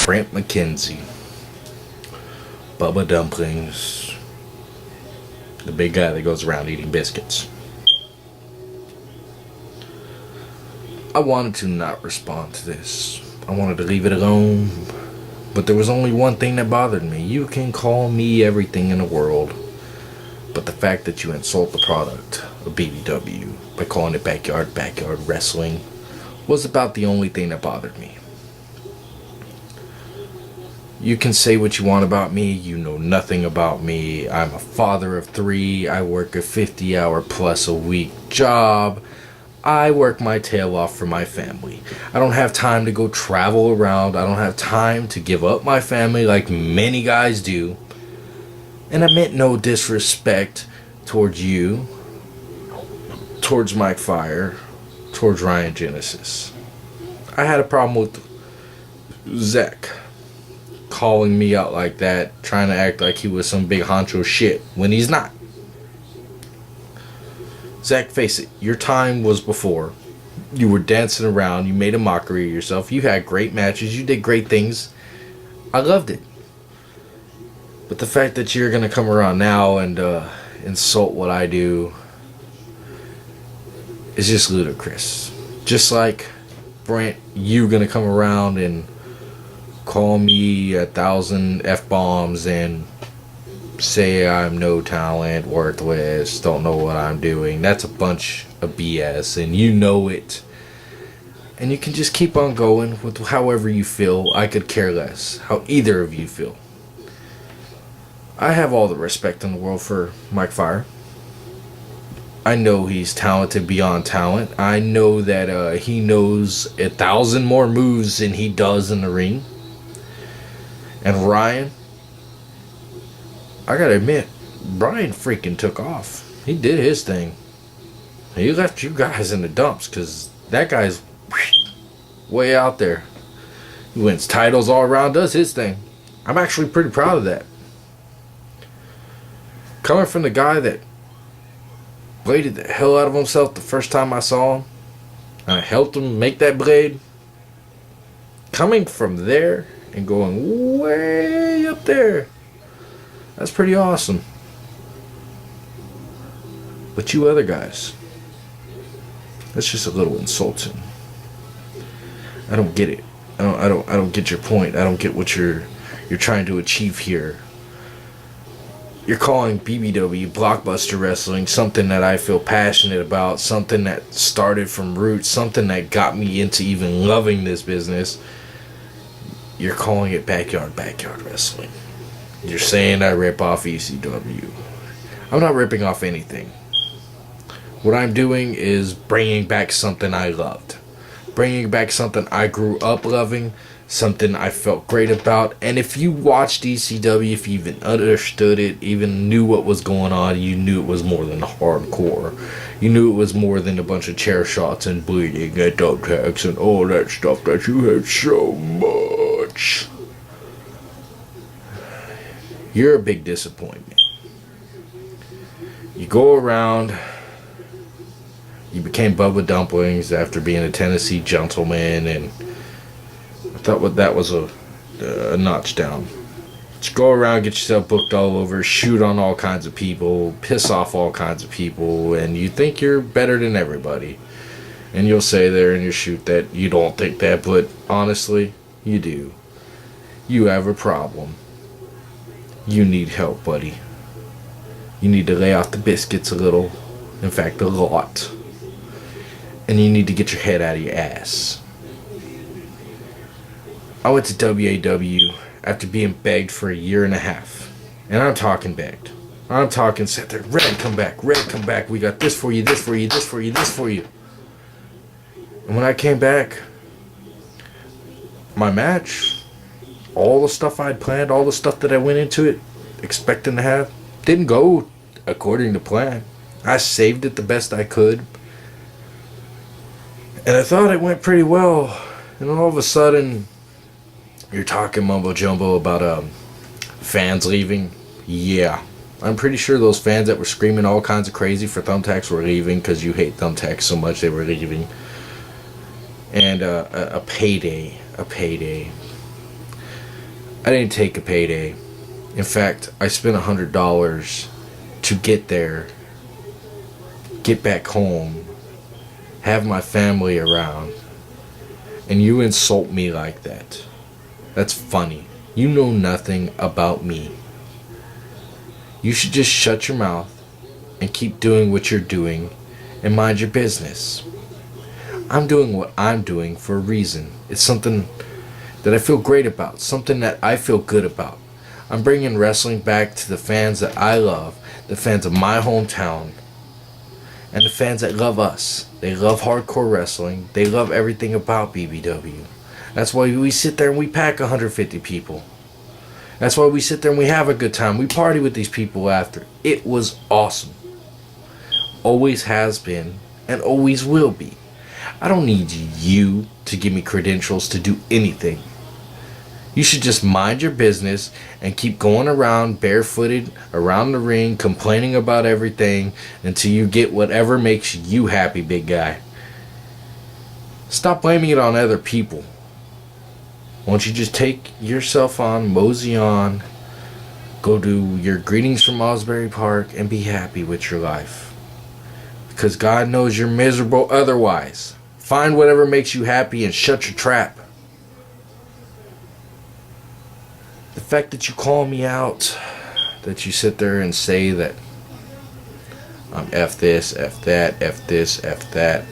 Brent Mckenzie, Bubba Dumplings, the big guy that goes around eating biscuits. I wanted to not respond to this. I wanted to leave it alone. But there was only one thing that bothered me. You can call me everything in the world, but the fact that you insult the product of BBW by calling it backyard wrestling was about the only thing that bothered me. You can say what you want about me. You know nothing about me. I'm a father of 3. I work a 50-hour plus a week job. I work my tail off for my family. I don't have time to go travel around. I don't have time to give up my family like many guys do. And I meant no disrespect towards you, towards Mike Fire, towards Ryan Genesis. I had a problem with Zach calling me out like that, trying to act like he was some big honcho shit when he's not. Zach, face it, your time was before. You were dancing around, you made a mockery of yourself, you had great matches, you did great things. I loved it. But the fact that you're going to come around now and insult what I do is just ludicrous. Just like, Brent, you going to come around and call me 1,000 F-bombs and say I'm no talent, worthless, don't know what I'm doing. That's a bunch of BS, and you know it. And you can just keep on going with however you feel. I could care less how either of you feel. I have all the respect in the world for Mike Fire. I know he's talented beyond talent. I know that he knows 1,000 more moves than he does in the ring. And Ryan, I gotta admit, Brian freaking took off. He did his thing. He left you guys in the dumps because that guy's way out there. He wins titles all around, does his thing. I'm actually pretty proud of that. Coming from the guy that bladed the hell out of himself the first time I saw him, and I helped him make that blade. Coming from there and going way up there, that's pretty awesome. But you other guys, that's just a little insulting. I don't get it. I don't get your point. I don't get what you're trying to achieve here. You're calling BBW Blockbuster Wrestling something that I feel passionate about, something that started from roots, something that got me into even loving this business. You're calling it backyard wrestling. You're saying I rip off ECW. I'm not ripping off anything. What I'm doing is bringing back something I loved. Bringing back something I grew up loving. Something I felt great about. And if you watched ECW, if you even understood it, even knew what was going on, you knew it was more than hardcore. You knew it was more than a bunch of chair shots and bleeding and thumbtacks and all that stuff that you hate so much. You're a big disappointment. You go around, you became Bubba Dumplings after being a Tennessee gentleman, and I thought that was a notch down. Just go around, get yourself booked all over, shoot on all kinds of people, piss off all kinds of people, and you think you're better than everybody. And you'll say there in your shoot that you don't think that, but honestly, you do. You have a problem. You need help, buddy. You need to lay off the biscuits a little. In fact, a lot. And you need to get your head out of your ass. I went to WAW after being begged for a year and a half. And I'm talking begged. I'm talking sat there, Red, come back, we got this for you, this for you, this for you, this for you. And when I came back, my match, all the stuff I'd planned, all the stuff that I went into it expecting to have, didn't go according to plan. I saved it the best I could. And I thought it went pretty well. And all of a sudden, you're talking mumbo jumbo about fans leaving. Yeah. I'm pretty sure those fans that were screaming all kinds of crazy for thumbtacks were leaving because you hate thumbtacks so much they were leaving. And a payday. I didn't take a payday. In fact, I spent $100 to get there, get back home, have my family around, and you insult me like that. That's funny. You know nothing about me. You should just shut your mouth and keep doing what you're doing and mind your business. I'm doing what I'm doing for a reason. It's something that I feel great about, something that I feel good about. I'm bringing wrestling back to the fans that I love, the fans of my hometown, and the fans that love us. They love hardcore wrestling. They love everything about BBW. That's why we sit there and we pack 150 people. That's why we sit there and we have a good time. We party with these people after. It was awesome. Always has been and always will be. I don't need you to give me credentials to do anything. You should just mind your business and keep going around barefooted around the ring complaining about everything until you get whatever makes you happy, big guy. Stop blaming it on other people. Why don't you just take yourself on, mosey on, go do your greetings from Osbury Park and be happy with your life. Because God knows you're miserable otherwise. Find whatever makes you happy and shut your trap. The fact that you call me out, that you sit there and say that I'm F this, F that, F this, F that.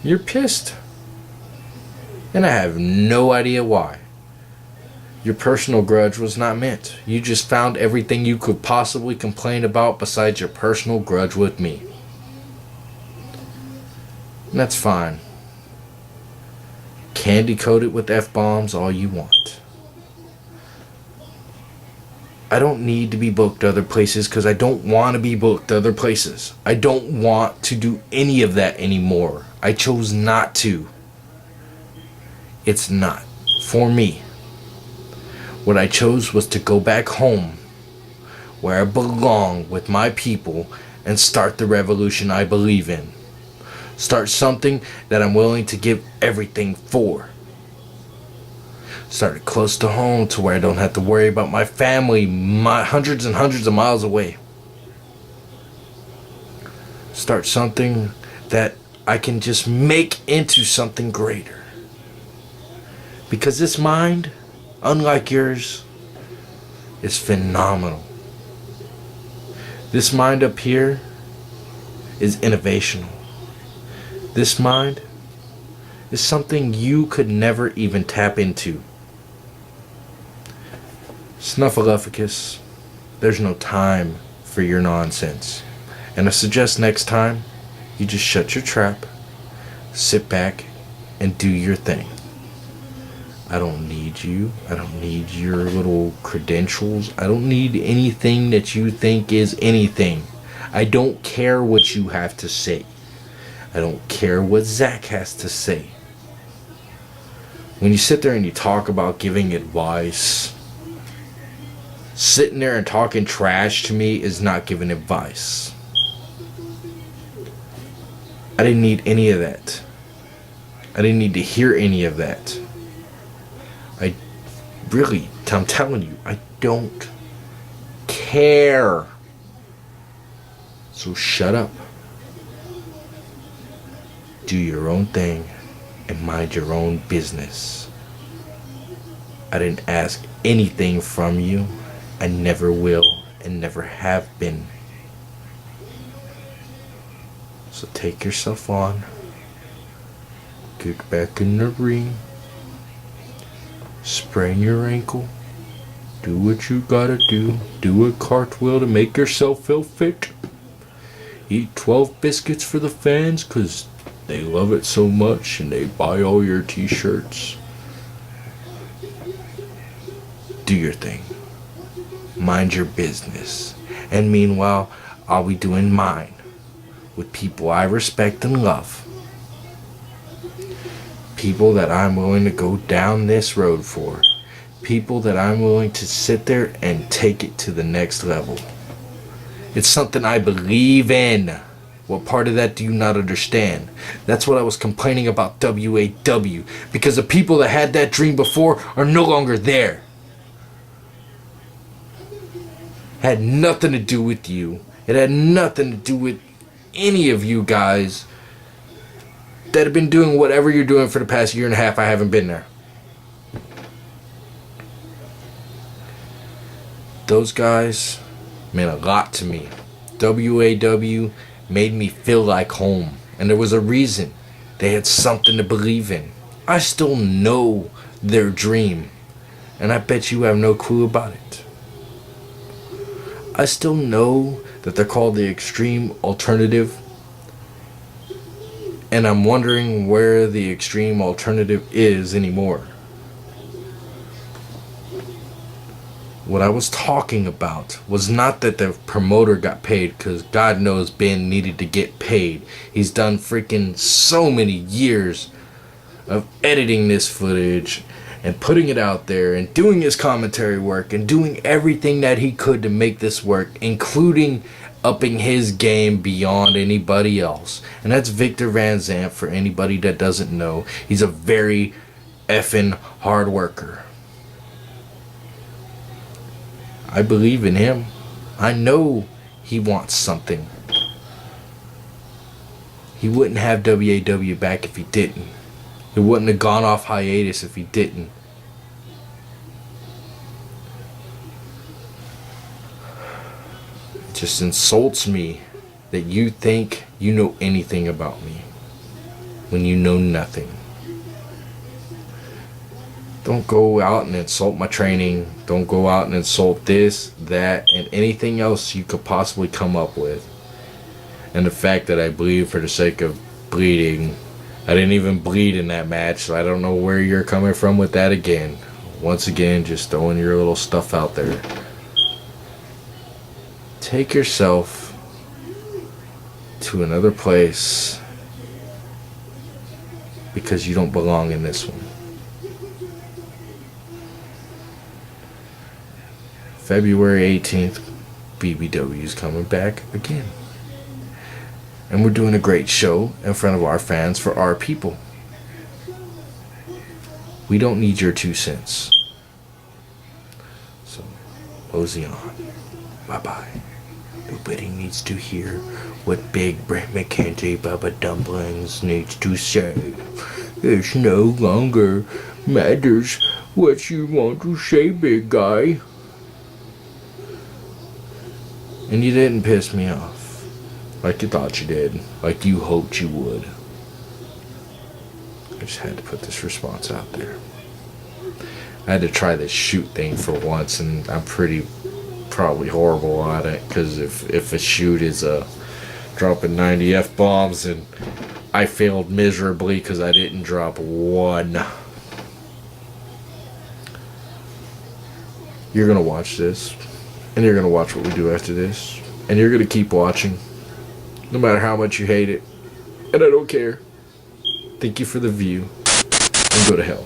You're pissed. And I have no idea why. Your personal grudge was not meant. You just found everything you could possibly complain about besides your personal grudge with me. And that's fine. Candy coat it with F-bombs all you want. I don't need to be booked other places because I don't want to be booked other places. I don't want to do any of that anymore. I chose not to. It's not for me. What I chose was to go back home where I belong with my people and start the revolution I believe in. Start something that I'm willing to give everything for. Start it close to home to where I don't have to worry about my family hundreds and hundreds of miles away. Start something that I can just make into something greater. Because this mind, unlike yours, is phenomenal. This mind up here is innovational. This mind is something you could never even tap into. Snuffleupagus, there's no time for your nonsense. And I suggest next time, you just shut your trap, sit back, and do your thing. I don't need you. I don't need your little credentials. I don't need anything that you think is anything. I don't care what you have to say. I don't care what Zach has to say. When you sit there and you talk about giving advice, sitting there and talking trash to me is not giving advice. I didn't need any of that. I didn't need to hear any of that. I'm telling you, I don't care. So shut up. Do your own thing and mind your own business. I didn't ask anything from you. I never will and never have been. So take yourself on. Get back in the ring. Sprain your ankle. Do what you gotta do. Do a cartwheel to make yourself feel fit. Eat 12 biscuits for the fans because they love it so much and they buy all your t-shirts. Do your thing. Mind your business. And meanwhile, I'll be doing mine with people I respect and love. People that I'm willing to go down this road for. People that I'm willing to sit there and take it to the next level. It's something I believe in. What part of that do you not understand? That's what I was complaining about WAW. Because the people that had that dream before are no longer there. Had nothing to do with you. It had nothing to do with any of you guys that have been doing whatever you're doing for the past year and a half. I haven't been there. Those guys meant a lot to me. WAW made me feel like home. And there was a reason. They had something to believe in. I still know their dream. And I bet you have no clue about it. I still know that they're called the extreme alternative. And I'm wondering where the extreme alternative is anymore. What I was talking about was not that the promoter got paid, because God knows Ben needed to get paid. He's done freaking so many years of editing this footage and putting it out there and doing his commentary work and doing everything that he could to make this work, including upping his game beyond anybody else. And that's Victor Van Zandt, for anybody that doesn't know. He's a very effing hard worker. I believe in him. I know he wants something. He wouldn't have WAW back if he didn't. He wouldn't have gone off hiatus if he didn't. It just insults me that you think you know anything about me when you know nothing. Don't go out and insult my training. Don't go out and insult this, that, and anything else you could possibly come up with. And the fact that I bleed for the sake of bleeding. I didn't even bleed in that match, so I don't know where you're coming from with that again. Once again, just throwing your little stuff out there. Take yourself to another place, because you don't belong in this one. February 18th, BBW is coming back again. And we're doing a great show in front of our fans for our people. We don't need your 2 cents. So, mosey on. Bye-bye. Nobody needs to hear what big Brent Mckenzie, Bubba Dumplins needs to say. It no longer matters what you want to say, big guy. And you didn't piss me off like you thought you did, like you hoped you would. I just had to put this response out there. I had to try this shoot thing for once, and I'm probably horrible at it, because if a shoot is dropping 90 F-bombs, and I failed miserably because I didn't drop one. You're going to watch this. And you're going to watch what we do after this. And you're going to keep watching. No matter how much you hate it. And I don't care. Thank you for the view. And go to hell.